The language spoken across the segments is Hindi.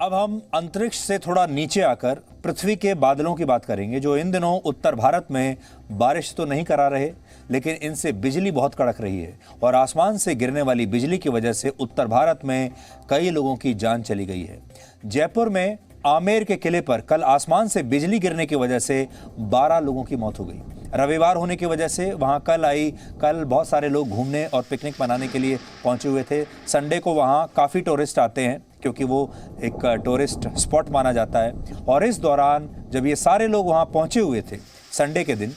अब हम अंतरिक्ष से थोड़ा नीचे आकर पृथ्वी के बादलों की बात करेंगे, जो इन दिनों उत्तर भारत में बारिश तो नहीं करा रहे, लेकिन इनसे बिजली बहुत कड़क रही है और आसमान से गिरने वाली बिजली की वजह से उत्तर भारत में कई लोगों की जान चली गई है। जयपुर में आमेर के किले पर कल आसमान से बिजली गिरने की वजह से 12 लोगों की मौत हो गई। रविवार होने की वजह से वहां कल बहुत सारे लोग घूमने और पिकनिक मनाने के लिए पहुंचे हुए थे। संडे को वहां काफ़ी टूरिस्ट आते हैं क्योंकि वो एक टूरिस्ट स्पॉट माना जाता है। और इस दौरान जब ये सारे लोग वहां पहुंचे हुए थे संडे के दिन,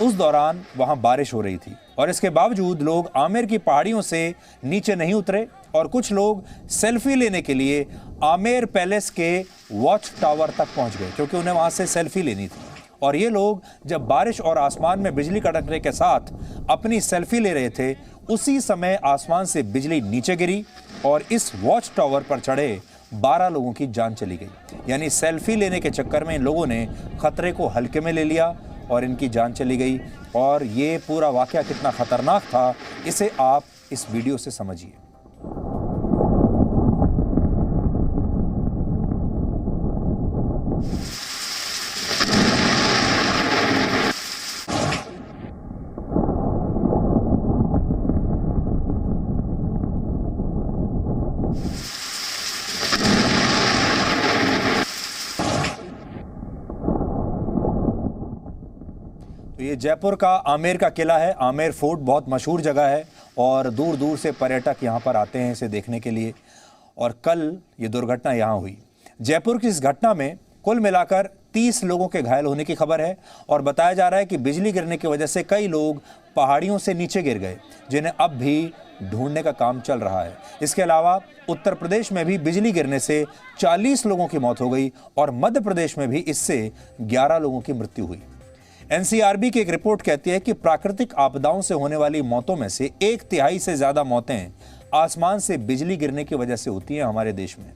उस दौरान वहां बारिश हो रही थी और इसके बावजूद लोग आमेर की पहाड़ियों से नीचे नहीं उतरे और कुछ लोग सेल्फी लेने के लिए आमेर पैलेस के वॉच टावर तक पहुंच गए क्योंकि उन्हें वहां से सेल्फी लेनी थी। और ये लोग जब बारिश और आसमान में बिजली कड़कने के साथ अपनी सेल्फी ले रहे थे, उसी समय आसमान से बिजली नीचे गिरी और इस वॉच टावर पर चढ़े 12 लोगों की जान चली गई। यानी सेल्फी लेने के चक्कर में इन लोगों ने खतरे को हल्के में ले लिया और इनकी जान चली गई। और ये पूरा वाकया कितना खतरनाक था, इसे आप इस वीडियो से समझिए। तो ये जयपुर का आमेर का किला है। आमेर फोर्ट बहुत मशहूर जगह है और दूर दूर से पर्यटक यहाँ पर आते हैं इसे देखने के लिए। और कल ये दुर्घटना यहाँ हुई। जयपुर की इस घटना में कुल मिलाकर 30 लोगों के घायल होने की खबर है और बताया जा रहा है कि बिजली गिरने की वजह से कई लोग पहाड़ियों से नीचे गिर गए, जिन्हें अब भी ढूंढने का काम चल रहा है। इसके अलावा उत्तर प्रदेश में भी बिजली गिरने से 40 लोगों की मौत हो गई और मध्य प्रदेश में भी इससे 11 लोगों की मृत्यु हुई। एनसीआरबी की एक रिपोर्ट कहती है कि प्राकृतिक आपदाओं से होने वाली मौतों में से 1/3 से ज्यादा मौतें आसमान से बिजली गिरने की वजह से होती हैं हमारे देश में।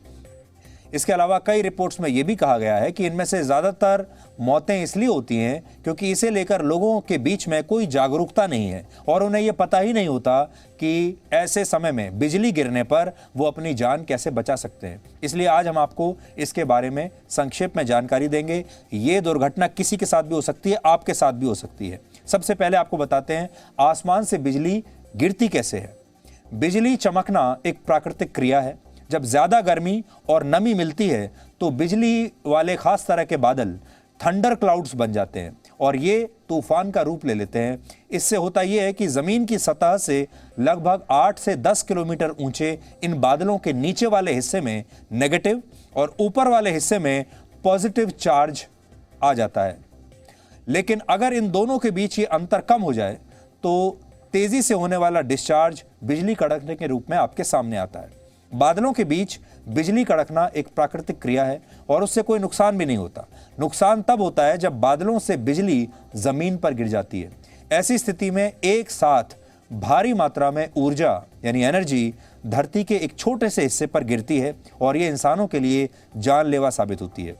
इसके अलावा कई रिपोर्ट्स में यह भी कहा गया है कि इनमें से ज्यादातर मौतें इसलिए होती हैं क्योंकि इसे लेकर लोगों के बीच में कोई जागरूकता नहीं है और उन्हें यह पता ही नहीं होता कि ऐसे समय में बिजली गिरने पर वो अपनी जान कैसे बचा सकते हैं। इसलिए आज हम आपको इसके बारे में संक्षेप में जानकारी देंगे। ये दुर्घटना किसी के साथ भी हो सकती है, आपके साथ भी हो सकती है। सबसे पहले आपको बताते हैं आसमान से बिजली गिरती कैसे है। बिजली चमकना एक प्राकृतिक क्रिया है। जब ज्यादा गर्मी और नमी मिलती है तो बिजली वाले खास तरह के बादल थंडर क्लाउड्स बन जाते हैं और ये तूफान का रूप ले लेते हैं। इससे होता यह है कि जमीन की सतह से लगभग 8 से 10 किलोमीटर ऊंचे इन बादलों के नीचे वाले हिस्से में नेगेटिव और ऊपर वाले हिस्से में पॉजिटिव चार्ज आ जाता है। लेकिन अगर इन दोनों के बीच ये अंतर कम हो जाए तो तेजी से होने वाला डिस्चार्ज बिजली कड़कने के रूप में आपके सामने आता है। बादलों के बीच बिजली कड़कना एक प्राकृतिक क्रिया है और उससे कोई नुकसान भी नहीं होता। नुकसान तब होता है जब बादलों से बिजली जमीन पर गिर जाती है। ऐसी स्थिति में एक साथ भारी मात्रा में ऊर्जा यानी एनर्जी धरती के एक छोटे से हिस्से पर गिरती है और यह इंसानों के लिए जानलेवा साबित होती है।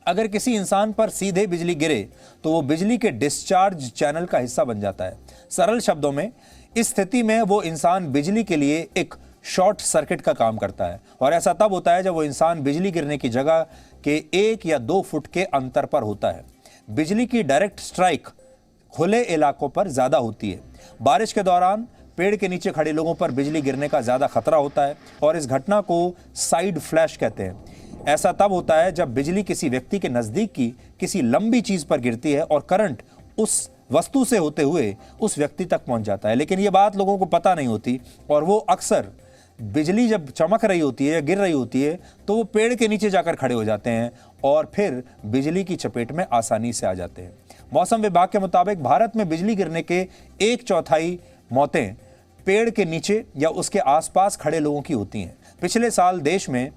अगर किसी इंसान पर सीधे बिजली गिरे तो वो बिजली के डिस्चार्ज चैनल का हिस्सा बन जाता है। सरल शब्दों में इस स्थिति में वो इंसान बिजली के लिए एक शॉर्ट सर्किट का काम करता है और ऐसा तब होता है जब वो इंसान बिजली गिरने की जगह के 1 या 2 फुट के अंतर पर होता है। बिजली की डायरेक्ट स्ट्राइक खुले इलाकों पर ज्यादा होती है। बारिश के दौरान पेड़ के नीचे खड़े लोगों पर बिजली गिरने का ज्यादा खतरा होता है और इस घटना को साइड फ्लैश कहते हैं। ऐसा तब होता है जब बिजली किसी व्यक्ति के नजदीक की किसी लंबी चीज पर गिरती है और करंट उस वस्तु से होते हुए उस व्यक्ति तक पहुंच जाता है। लेकिन यह बात लोगों को पता नहीं होती और वो अक्सर बिजली जब चमक रही होती है या गिर रही होती है तो वो पेड़ के नीचे जाकर खड़े हो जाते हैं और फिर बिजली की चपेट में आसानी से आ जाते हैं। मौसम विभाग के मुताबिक भारत में बिजली गिरने के 1/4 मौतें पेड़ के नीचे या उसके आसपास खड़े लोगों की होती हैं। पिछले साल देश में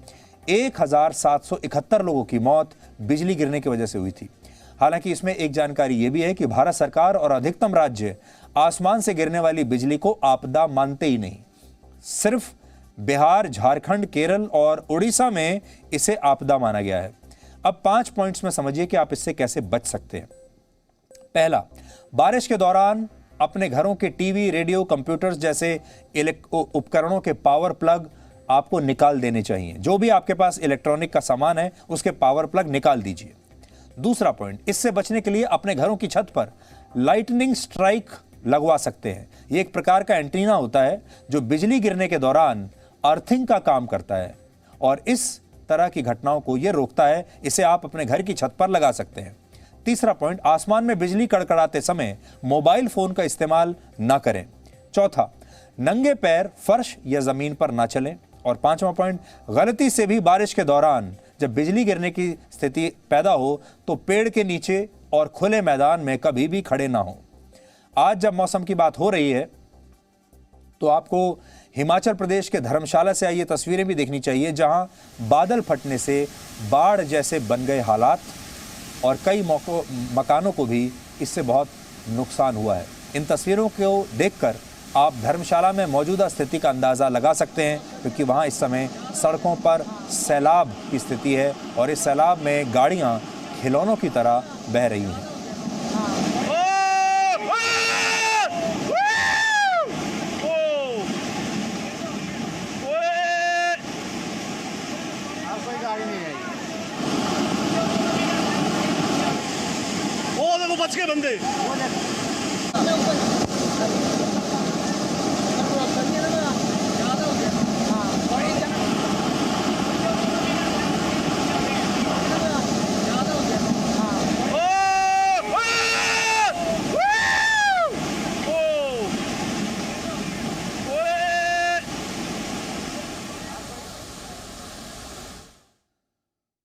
1771 लोगों की मौत बिजली गिरने की वजह से हुई थी। हालांकि इसमें एक जानकारी यह भी है कि भारत सरकार और अधिकतम राज्य आसमान से गिरने वाली बिजली को आपदा मानते ही नहीं। सिर्फ बिहार, झारखंड, केरल और उड़ीसा में इसे आपदा माना गया है। अब 5 पॉइंट्स में समझिए कि आप इससे कैसे बच सकते हैं। पहला, बारिश के दौरान अपने घरों के टीवी, रेडियो, कंप्यूटर्स जैसे उपकरणों के पावर प्लग आपको निकाल देने चाहिए। जो भी आपके पास इलेक्ट्रॉनिक का सामान है उसके पावर प्लग निकाल दीजिए। दूसरा पॉइंट, इससे बचने के लिए अपने घरों की छत पर लाइटनिंग स्ट्राइक लगवा सकते हैं। ये एक प्रकार का एंटीना होता है जो बिजली गिरने के दौरान अर्थिंग का काम करता है और इस तरह की घटनाओं को यह रोकता है। इसे आप अपने घर की छत पर लगा सकते हैं। तीसरा पॉइंट, आसमान में बिजली कड़कड़ाते समय मोबाइल फोन का इस्तेमाल ना करें। चौथा, नंगे पैर फर्श या जमीन पर ना चलें। और पांचवा पॉइंट, गलती से भी बारिश के दौरान जब बिजली गिरने की स्थिति पैदा हो तो पेड़ के नीचे और खुले मैदान में कभी भी खड़े ना हो। आज जब मौसम की बात हो रही है तो आपको हिमाचल प्रदेश के धर्मशाला से आई ये तस्वीरें भी देखनी चाहिए, जहां बादल फटने से बाढ़ जैसे बन गए हालात और कई मकानों को भी इससे बहुत नुकसान हुआ है। इन तस्वीरों को देखकर आप धर्मशाला में मौजूदा स्थिति का अंदाज़ा लगा सकते हैं, क्योंकि वहां इस समय सड़कों पर सैलाब की स्थिति है और इस सैलाब में गाड़ियां खिलौनों की तरह बह रही हैं। वो बच गए बंदे।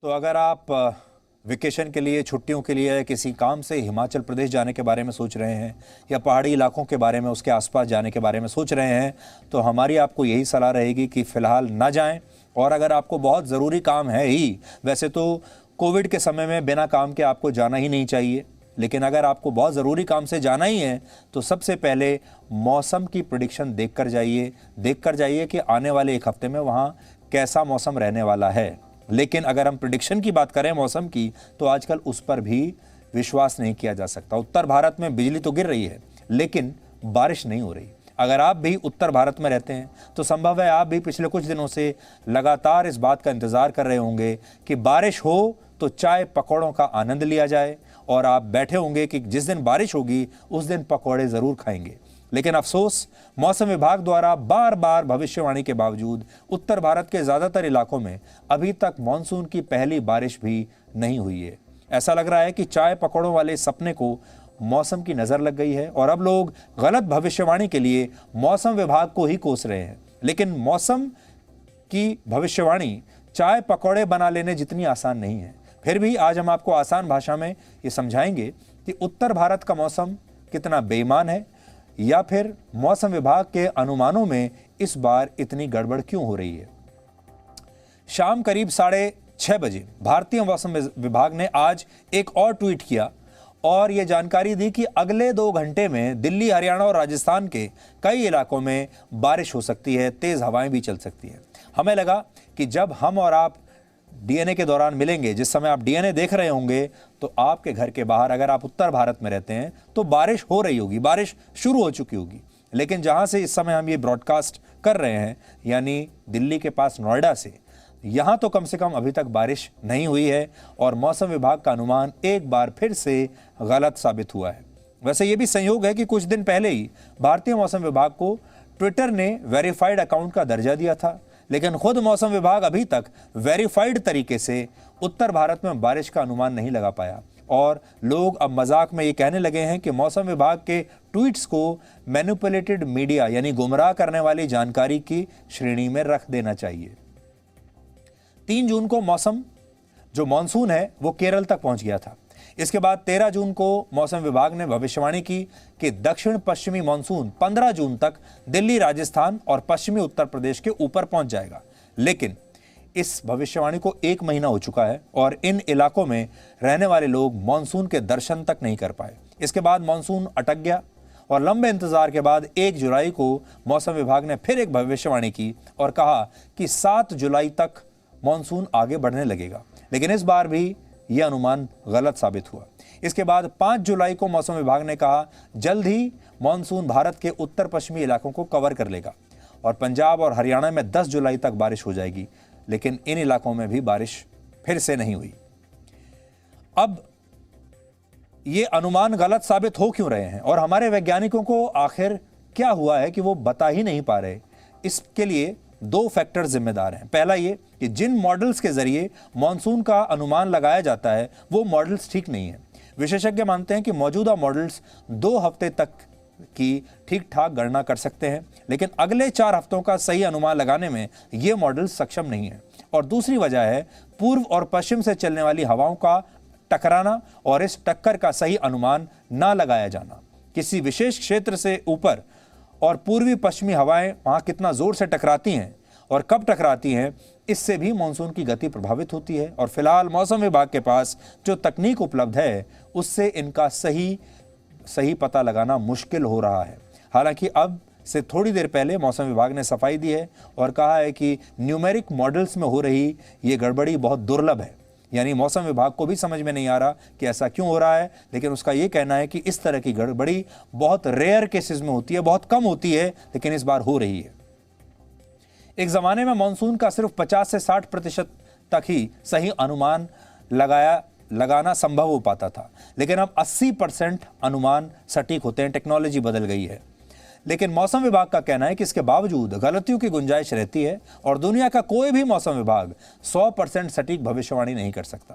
तो अगर आप वेकेशन के लिए, छुट्टियों के लिए, किसी काम से हिमाचल प्रदेश जाने के बारे में सोच रहे हैं या पहाड़ी इलाकों के बारे में, उसके आसपास जाने के बारे में सोच रहे हैं, तो हमारी आपको यही सलाह रहेगी कि फ़िलहाल ना जाएं। और अगर आपको बहुत ज़रूरी काम है ही, वैसे तो कोविड के समय में बिना काम के आपको जाना ही नहीं चाहिए, लेकिन अगर आपको बहुत ज़रूरी काम से जाना ही है तो सबसे पहले मौसम की प्रेडिक्शन देख कर जाइए कि आने वाले एक हफ्ते में वहाँ कैसा मौसम रहने वाला है। लेकिन अगर हम प्रेडिक्शन की बात करें मौसम की, तो आजकल उस पर भी विश्वास नहीं किया जा सकता। उत्तर भारत में बिजली तो गिर रही है लेकिन बारिश नहीं हो रही। अगर आप भी उत्तर भारत में रहते हैं तो संभव है आप भी पिछले कुछ दिनों से लगातार इस बात का इंतज़ार कर रहे होंगे कि बारिश हो तो चाय पकौड़ों का आनंद लिया जाए, और आप बैठे होंगे कि जिस दिन बारिश होगी उस दिन पकौड़े ज़रूर खाएंगे। लेकिन अफसोस, मौसम विभाग द्वारा बार बार भविष्यवाणी के बावजूद उत्तर भारत के ज़्यादातर इलाकों में अभी तक मानसून की पहली बारिश भी नहीं हुई है। ऐसा लग रहा है कि चाय पकौड़ों वाले सपने को मौसम की नज़र लग गई है और अब लोग गलत भविष्यवाणी के लिए मौसम विभाग को ही कोस रहे हैं। लेकिन मौसम की भविष्यवाणी चाय पकौड़े बना लेने जितनी आसान नहीं है। फिर भी आज हम आपको आसान भाषा में ये समझाएंगे कि उत्तर भारत का मौसम कितना बेईमान है, या फिर मौसम विभाग के अनुमानों में इस बार इतनी गड़बड़ क्यों हो रही है। शाम करीब 6:30 बजे भारतीय मौसम विभाग ने आज एक और ट्वीट किया और यह जानकारी दी कि अगले 2 घंटे में दिल्ली, हरियाणा और राजस्थान के कई इलाकों में बारिश हो सकती है, तेज हवाएं भी चल सकती हैं। हमें लगा कि जब हम और आप डीएनए के दौरान मिलेंगे, जिस समय आप डीएनए देख रहे होंगे, तो आपके घर के बाहर अगर आप उत्तर भारत में रहते हैं तो बारिश हो रही होगी, बारिश शुरू हो चुकी होगी। लेकिन जहां से इस समय हम ये ब्रॉडकास्ट कर रहे हैं, यानी दिल्ली के पास नोएडा से, यहां तो कम से कम अभी तक बारिश नहीं हुई है और मौसम विभाग का अनुमान एक बार फिर से गलत साबित हुआ है। वैसे ये भी संयोग है कि कुछ दिन पहले ही भारतीय मौसम विभाग को ट्विटर ने वेरीफाइड अकाउंट का दर्जा दिया था, लेकिन खुद मौसम विभाग अभी तक वेरीफाइड तरीके से उत्तर भारत में बारिश का अनुमान नहीं लगा पाया। और लोग अब मजाक में ये कहने लगे हैं कि मौसम विभाग के ट्वीट्स को मैनिपुलेटेड मीडिया यानी गुमराह करने वाली जानकारी की श्रेणी में रख देना चाहिए। 3 जून को जो मानसून है वो केरल तक पहुंच गया था। इसके बाद 13 जून को मौसम विभाग ने भविष्यवाणी की कि दक्षिण पश्चिमी मानसून 15 जून तक दिल्ली, राजस्थान और पश्चिमी उत्तर प्रदेश के ऊपर पहुंच जाएगा। लेकिन इस भविष्यवाणी को 1 महीना हो चुका है और इन इलाकों में रहने वाले लोग मानसून के दर्शन तक नहीं कर पाए। इसके बाद मानसून अटक गया और लंबे इंतजार के बाद 1 जुलाई को मौसम विभाग ने फिर एक भविष्यवाणी की और कहा कि 7 जुलाई तक मानसून आगे बढ़ने लगेगा। लेकिन इस बार भी यह अनुमान गलत साबित हुआ। इसके बाद 5 जुलाई को मौसम विभाग ने कहा जल्द ही मानसून भारत के उत्तर पश्चिमी इलाकों को कवर कर लेगा। और पंजाब और हरियाणा में 10 जुलाई तक बारिश हो जाएगी, लेकिन इन इलाकों में भी बारिश फिर से नहीं हुई। अब ये अनुमान गलत साबित हो क्यों रहे हैं और हमारे वैज्ञानिकों को आखिर क्या हुआ है कि वो बता ही नहीं पा रहे? इसके लिए दो फैक्टर जिम्मेदार हैं। पहला ये कि जिन मॉडल्स के जरिए मॉनसून का अनुमान लगाया जाता है वो मॉडल्स ठीक नहीं है। विशेषज्ञ मानते हैं कि मौजूदा मॉडल्स 2 हफ्ते तक की ठीक ठाक गणना कर सकते हैं, लेकिन अगले 4 हफ्तों का सही अनुमान लगाने में ये मॉडल्स सक्षम नहीं है। और दूसरी वजह है पूर्व और पश्चिम से चलने वाली हवाओं का टकराना और इस टक्कर का सही अनुमान ना लगाया जाना। किसी विशेष क्षेत्र से ऊपर और पूर्वी पश्चिमी हवाएं वहां कितना जोर से टकराती हैं और कब टकराती हैं, इससे भी मानसून की गति प्रभावित होती है। और फिलहाल मौसम विभाग के पास जो तकनीक उपलब्ध है उससे इनका सही पता लगाना मुश्किल हो रहा है। हालांकि अब से थोड़ी देर पहले मौसम विभाग ने सफाई दी है और कहा है कि न्यूमेरिक मॉडल्स में हो रही ये गड़बड़ी बहुत दुर्लभ है। यानी मौसम विभाग को भी समझ में नहीं आ रहा कि ऐसा क्यों हो रहा है, लेकिन उसका ये कहना है कि इस तरह की गड़बड़ी बहुत रेयर केसेस में होती है, बहुत कम होती है, लेकिन इस बार हो रही है। एक जमाने में मानसून का सिर्फ 50 से 60% तक ही सही अनुमान लगाना संभव हो पाता था, लेकिन अब 80% अनुमान सटीक होते हैं। टेक्नोलॉजी बदल गई है, लेकिन मौसम विभाग का कहना है कि इसके बावजूद गलतियों की गुंजाइश रहती है और दुनिया का कोई भी मौसम विभाग 100% सटीक भविष्यवाणी नहीं कर सकता।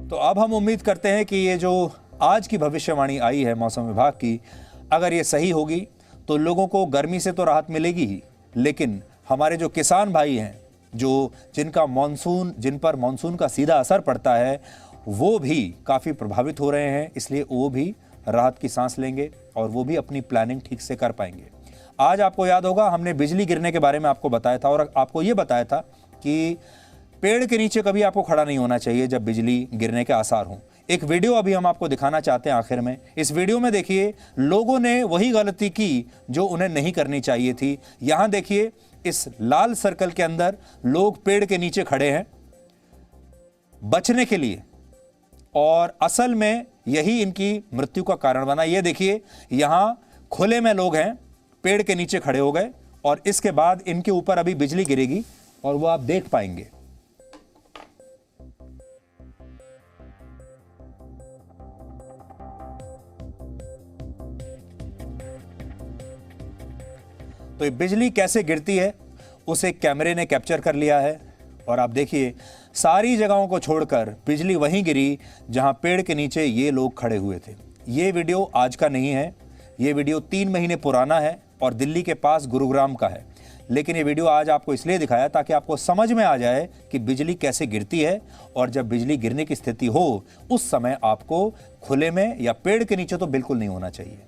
तो अब हम उम्मीद करते हैं कि ये जो आज की भविष्यवाणी आई है मौसम विभाग की, अगर ये सही होगी तो लोगों को गर्मी से तो राहत मिलेगी ही, लेकिन हमारे जो किसान भाई हैं जिन पर मानसून का सीधा असर पड़ता है वो भी काफ़ी प्रभावित हो रहे हैं। इसलिए वो भी राहत की सांस लेंगे और वो भी अपनी प्लानिंग ठीक से कर पाएंगे। आज आपको याद होगा हमने बिजली गिरने के बारे में आपको बताया था और आपको ये बताया था कि पेड़ के नीचे कभी आपको खड़ा नहीं होना चाहिए जब बिजली गिरने के आसार हों। एक वीडियो अभी हम आपको दिखाना चाहते हैं आखिर में। इस वीडियो में देखिए लोगों ने वही गलती की जो उन्हें नहीं करनी चाहिए थी। यहां देखिए इस लाल सर्कल के अंदर लोग पेड़ के नीचे खड़े हैं बचने के लिए और असल में यही इनकी मृत्यु का कारण बना। ये देखिए यहां खुले में लोग हैं, पेड़ के नीचे खड़े हो गए और इसके बाद इनके ऊपर अभी बिजली गिरेगी और वो आप देख पाएंगे। तो ये बिजली कैसे गिरती है उसे कैमरे ने कैप्चर कर लिया है और आप देखिए सारी जगहों को छोड़कर बिजली वहीं गिरी जहां पेड़ के नीचे ये लोग खड़े हुए थे। ये वीडियो आज का नहीं है, ये वीडियो 3 महीने पुराना है और दिल्ली के पास गुरुग्राम का है। लेकिन ये वीडियो आज आपको इसलिए दिखाया ताकि आपको समझ में आ जाए कि बिजली कैसे गिरती है और जब बिजली गिरने की स्थिति हो उस समय आपको खुले में या पेड़ के नीचे तो बिल्कुल नहीं होना चाहिए।